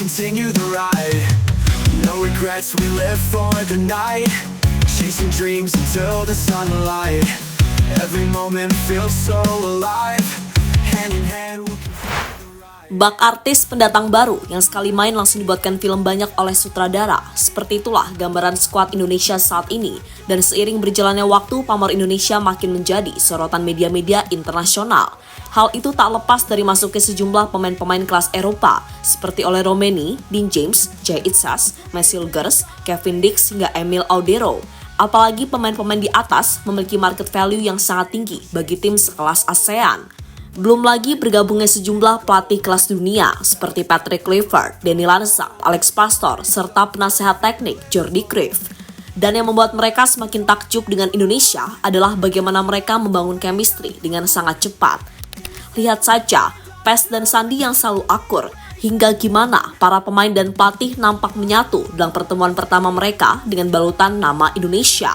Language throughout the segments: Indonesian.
continue the ride. No regrets, we live for the night. Chasing dreams until the sunlight. Every moment feels so alive. Hand in hand we'll continue the ride. Bak artis pendatang baru yang sekali main langsung dibuatkan film banyak oleh sutradara. Seperti itulah gambaran skuad Indonesia saat ini. Dan seiring berjalannya waktu, pamor Indonesia makin menjadi sorotan media-media internasional. Hal itu tak lepas dari masuknya sejumlah pemain-pemain kelas Eropa seperti Ole Romeni, Dean James, Jay Itzas, Messil Gers, Kevin Dix hingga Emil Audero. Apalagi pemain-pemain di atas memiliki market value yang sangat tinggi bagi tim sekelas ASEAN. Belum lagi bergabungnya sejumlah pelatih kelas dunia seperti Patrick Kluivert, Danny Lanza, Alex Pastoor, serta penasehat teknik Jordi Cruyff. Dan yang membuat mereka semakin takjub dengan Indonesia adalah bagaimana mereka membangun chemistry dengan sangat cepat. Lihat saja, PES dan Sandi yang selalu akur, hingga gimana para pemain dan pelatih nampak menyatu dalam pertemuan pertama mereka dengan balutan nama Indonesia.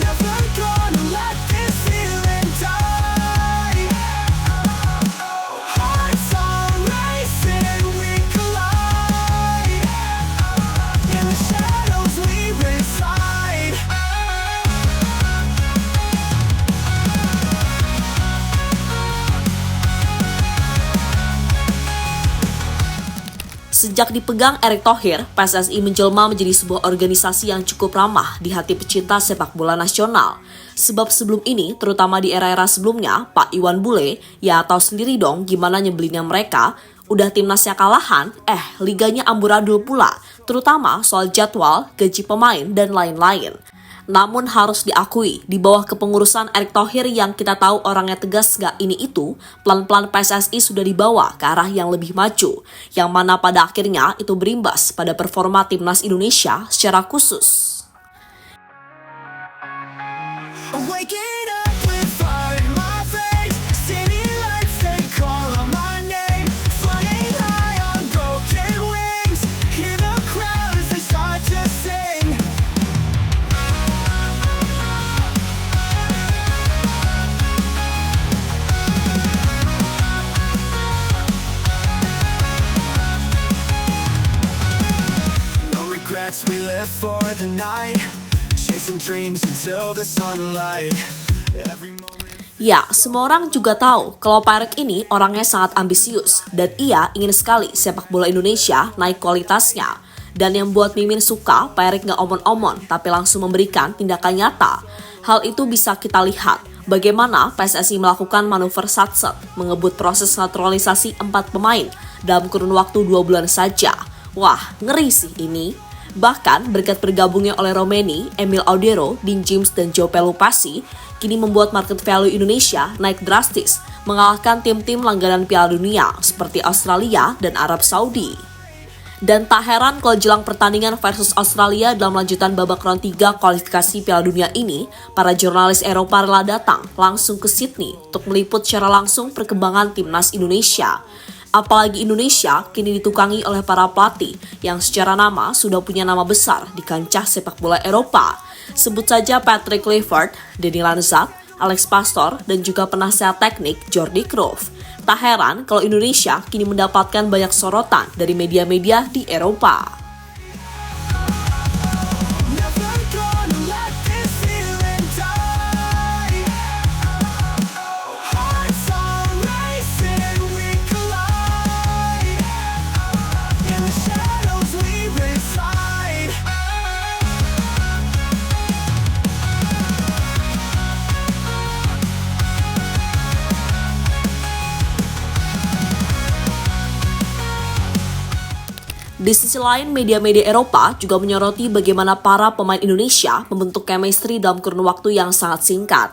Never gonna let this feeling die. Hearts are racing, we collide. In the shadows we reside. Sejak dipegang Erick Thohir, PSSI menjelma menjadi sebuah organisasi yang cukup ramah di hati pecinta sepak bola nasional. Sebab sebelum ini, terutama di era-era sebelumnya, Pak Iwan Bule, ya tahu sendiri dong gimana nyebelinnya mereka, udah timnasnya kalahan, liganya amburadul pula, terutama soal jadwal, gaji pemain, dan lain-lain. Namun harus diakui, di bawah kepengurusan Erick Thohir yang kita tahu orangnya tegas gak ini itu, pelan-pelan PSSI sudah dibawa ke arah yang lebih maju, yang mana pada akhirnya itu berimbas pada performa timnas Indonesia secara khusus. Waking up with fire in my face. City lights, they call on my name. Flying high on broken wings. Hear the crowd as they start to sing. No regrets, we live for the night. Chasing dreams until the sunlight. Every moment. Ya, semua orang juga tahu kalau Pak Erick ini orangnya sangat ambisius dan ia ingin sekali sepak bola Indonesia naik kualitasnya. Dan yang buat Mimin suka, Pak Erick nggak omon-omon tapi langsung memberikan tindakan nyata. Hal itu bisa kita lihat bagaimana PSSI melakukan manuver satset mengebut proses naturalisasi 4 pemain dalam kurun waktu 2 bulan saja. Wah, ngeri sih ini. Bahkan berkat bergabungnya oleh Romeni, Emil Audero, Dean James, dan Joe Pelupasi, kini membuat market value Indonesia naik drastis, mengalahkan tim-tim langganan Piala Dunia seperti Australia dan Arab Saudi. Dan tak heran kalau jelang pertandingan versus Australia dalam lanjutan babak round 3 kualifikasi Piala Dunia ini, para jurnalis Eropa rela datang langsung ke Sydney untuk meliput secara langsung perkembangan timnas Indonesia. Apalagi Indonesia kini ditukangi oleh para pelatih yang secara nama sudah punya nama besar di kancah sepak bola Eropa. Sebut saja Patrick Kluivert, Danny Lanza, Alex Pastoor, dan juga penasehat teknik Jordi Cruyff. Tak heran kalau Indonesia kini mendapatkan banyak sorotan dari media-media di Eropa. Never gonna let this feeling die. Hearts are racing, we collide. In the shadows we reside. Di sisi lain, media-media Eropa juga menyoroti bagaimana para pemain Indonesia membentuk chemistry dalam kurun waktu yang sangat singkat.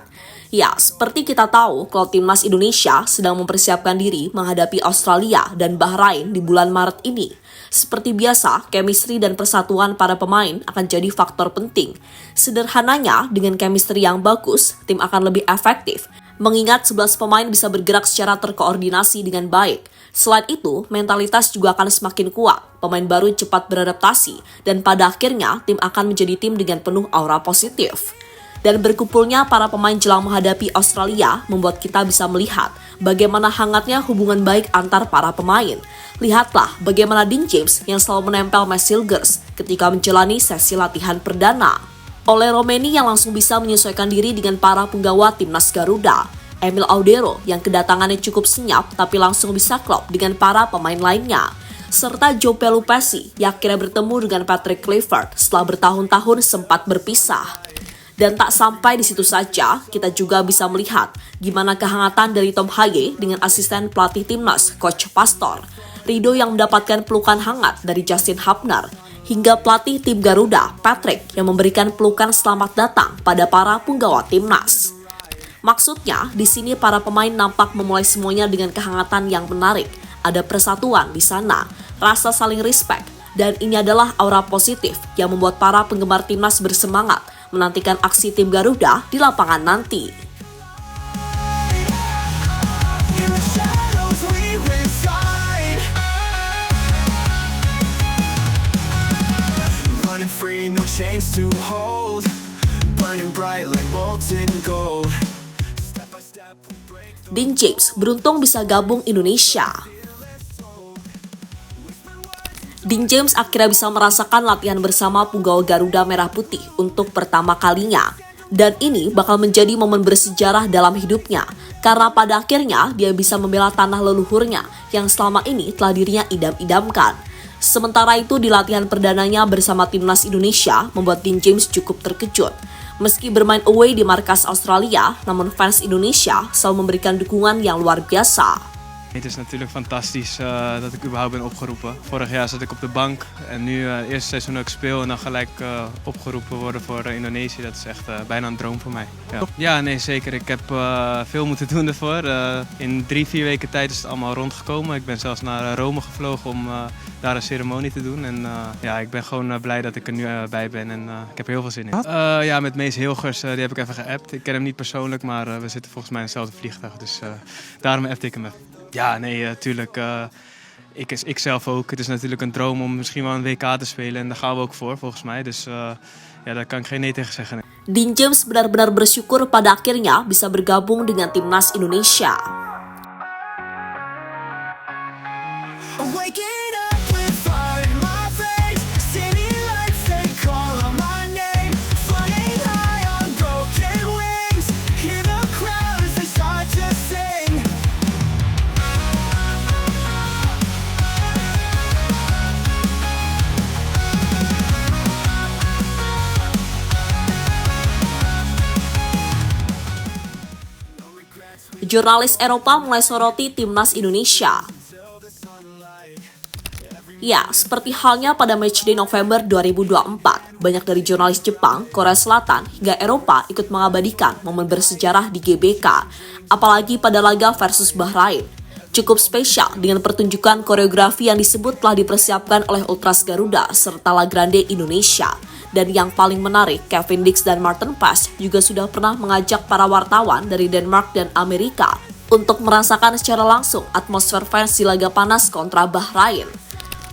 Ya, seperti kita tahu kalau timnas Indonesia sedang mempersiapkan diri menghadapi Australia dan Bahrain di bulan Maret ini. Seperti biasa, chemistry dan persatuan para pemain akan jadi faktor penting. Sederhananya, dengan chemistry yang bagus, tim akan lebih efektif. Mengingat 11 pemain bisa bergerak secara terkoordinasi dengan baik. Selain itu, mentalitas juga akan semakin kuat. Pemain baru cepat beradaptasi dan pada akhirnya tim akan menjadi tim dengan penuh aura positif. Dan berkumpulnya para pemain jelang menghadapi Australia membuat kita bisa melihat bagaimana hangatnya hubungan baik antar para pemain. Lihatlah bagaimana Dean James yang selalu menempel Matt Silgers ketika menjalani sesi latihan perdana. Oleh Romeni yang langsung bisa menyesuaikan diri dengan para penggawa timnas Garuda. Emil Audero yang kedatangannya cukup senyap tapi langsung bisa klop dengan para pemain lainnya. Serta Joe Pelupessy yang akhirnya bertemu dengan Patrick Clifford setelah bertahun-tahun sempat berpisah. Dan tak sampai di situ saja, kita juga bisa melihat gimana kehangatan dari Tom Haye dengan asisten pelatih timnas, Coach Pastor. Rido yang mendapatkan pelukan hangat dari Justin Hubner, hingga pelatih tim Garuda, Patrick, yang memberikan pelukan selamat datang pada para penggawa timnas. Maksudnya, di sini para pemain nampak memulai semuanya dengan kehangatan yang menarik. Ada persatuan di sana, rasa saling respect, dan ini adalah aura positif yang membuat para penggemar timnas bersemangat menantikan aksi tim Garuda di lapangan nanti. Dean James beruntung bisa gabung Indonesia. Dean James akhirnya bisa merasakan latihan bersama punggawa Garuda Merah Putih untuk pertama kalinya. Dan ini bakal menjadi momen bersejarah dalam hidupnya, karena pada akhirnya dia bisa membela tanah leluhurnya yang selama ini telah dirinya idam-idamkan. Sementara itu di latihan perdananya bersama timnas Indonesia membuat Dean James cukup terkejut. Meski bermain away di markas Australia, namun fans Indonesia selalu memberikan dukungan yang luar biasa. Het is natuurlijk fantastisch dat ik überhaupt ben opgeroepen. Vorig jaar zat ik op de bank en nu het eerste seizoen dat ik speel en dan gelijk opgeroepen worden voor Indonesië. Dat is echt bijna een droom voor mij. Ja, nee zeker. Ik heb veel moeten doen ervoor. In 3-4 weken tijd is het allemaal rondgekomen. Ik ben zelfs naar Rome gevlogen om daar een ceremonie te doen. En ja, ik ben gewoon blij dat ik er nu bij ben en ik heb er heel veel zin in. Ja, met Mees Hilgers, die heb ik even geappt. Ik ken hem niet persoonlijk, maar we zitten volgens mij in hetzelfde vliegtuig. Dus daarom appte ik hem even. Ja, nee, natuurlijk. Ik zelf ook. Het is natuurlijk een droom om misschien wel een WK te spelen. En daar gaan we ook voor, volgens mij. Dus ja, daar kan ik geen nee tegen zeggen. Dean James benar-benar bersyukur pada akhirnya bisa bergabung dengan timnas Indonesia. Jurnalis Eropa mulai soroti timnas Indonesia. Ya, seperti halnya pada matchday November 2024, banyak dari jurnalis Jepang, Korea Selatan, hingga Eropa ikut mengabadikan momen bersejarah di GBK, apalagi pada laga versus Bahrain. Cukup spesial dengan pertunjukan koreografi yang disebut telah dipersiapkan oleh Ultras Garuda serta La Grande Indonesia. Dan yang paling menarik, Kevin Dix dan Martin Paes juga sudah pernah mengajak para wartawan dari Denmark dan Amerika untuk merasakan secara langsung atmosfer fans di laga panas kontra Bahrain.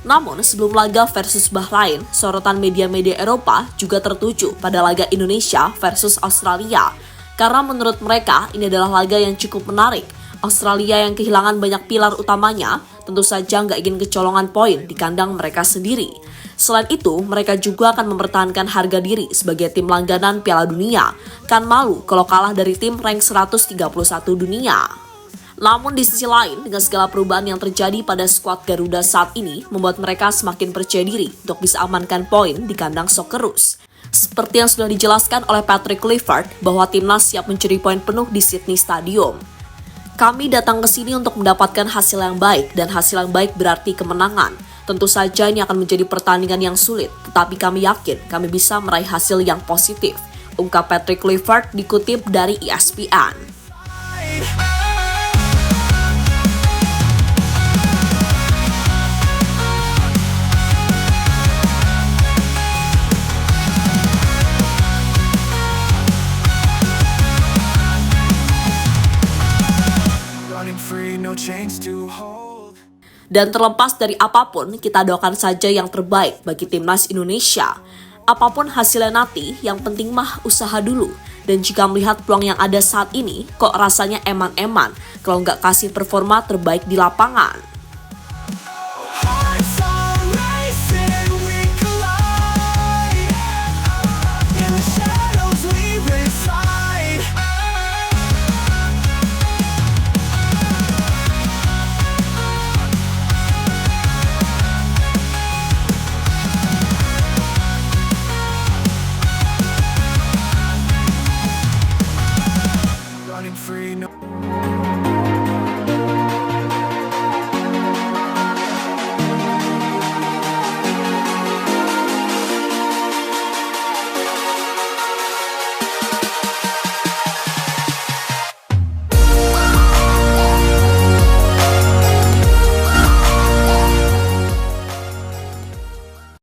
Namun, sebelum laga versus Bahrain, sorotan media-media Eropa juga tertuju pada laga Indonesia versus Australia. Karena menurut mereka, ini adalah laga yang cukup menarik. Australia yang kehilangan banyak pilar utamanya, tentu saja nggak ingin kecolongan poin di kandang mereka sendiri. Selain itu, mereka juga akan mempertahankan harga diri sebagai tim langganan Piala Dunia. Kan malu kalau kalah dari tim rank 131 dunia. Namun di sisi lain, dengan segala perubahan yang terjadi pada skuad Garuda saat ini, membuat mereka semakin percaya diri untuk bisa amankan poin di kandang Socceroos. Seperti yang sudah dijelaskan oleh Patrick Clifford, bahwa timnas siap mencuri poin penuh di Sydney Stadium. Kami datang ke sini untuk mendapatkan hasil yang baik, dan hasil yang baik berarti kemenangan. Tentu saja ini akan menjadi pertandingan yang sulit, tetapi kami yakin kami bisa meraih hasil yang positif, ungkap Patrick Clifford dikutip dari ESPN. Dan terlepas dari apapun, kita doakan saja yang terbaik bagi timnas Indonesia. Apapun hasilnya nanti, yang penting mah usaha dulu. Dan jika melihat peluang yang ada saat ini, kok rasanya eman-eman kalau nggak kasih performa terbaik di lapangan.